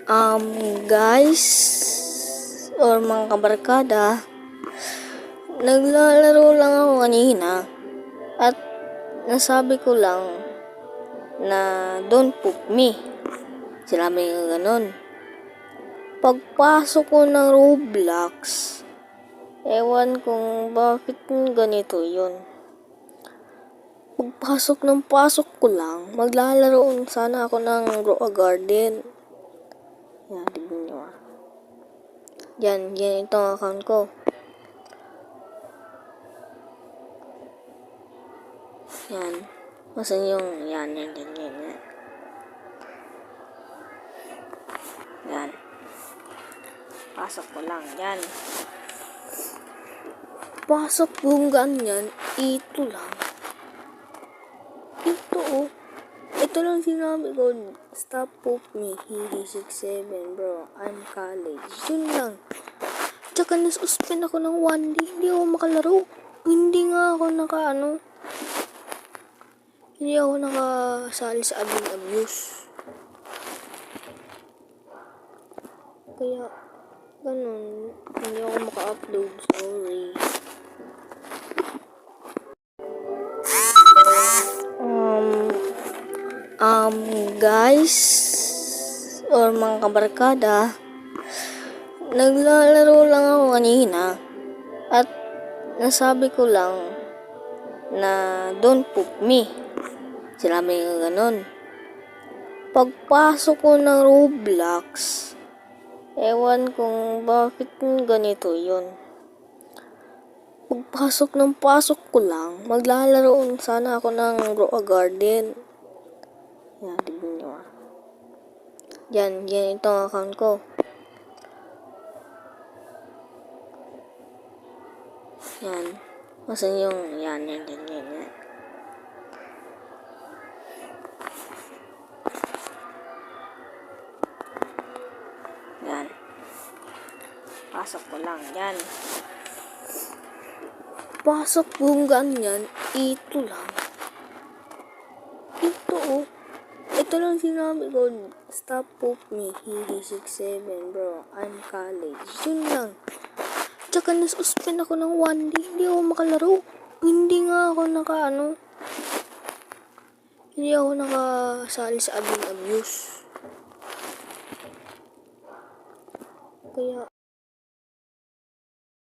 Guys, or mga kabarkada, naglalaro lang ako kanina at nasabi ko lang na don't poop me. Sinabi nga ganun. Pagpasok ko ng Roblox, ewan kung bakit ganito yun. Pagpasok ng pasok ko lang, maglalaro sana ako ng Grow a Garden. Yan, tignan nyo ah. Yan itong account ko. Yan. Masan yung, yan. Yan. Pasok ko lang, yan. Pasok kung ganyan, ito lang. Ito oh. Ito lang sinabi ko, stop poop me, hindi 6'7", bro, I'm college. Yun lang. Tsaka nasuspend ako ng 1 day, hindi ako makalaro. Hindi nga ako hindi ako nakasali sa admin abuse. Kaya, ganun, hindi ako maka-upload, sorry. Guys, or mga kabarkada, naglalaro lang ako kanina at nasabi ko lang na don't poop me. Sinabi nga ganun. Pagpasok ko ng Roblox, ewan kung bakit ganito yun. Pagpasok ng pasok ko lang, maglalaro sana ako ng Grow a Garden. Yan, tignan nyo ah. Yan itong account ko. Yan. Masan yung, yan. Yan. Pasok ko lang, yan. Pasok kung ganyan, ito lang. Ito oh. Ito lang sinabi ko, stop poop me, hindi 6'7", bro, I'm college. Yun lang. Tsaka nasuspend ako ng 1 day, hindi ako makalaro. Hindi nga ako hindi ako nakasali sa admin abuse. Kaya,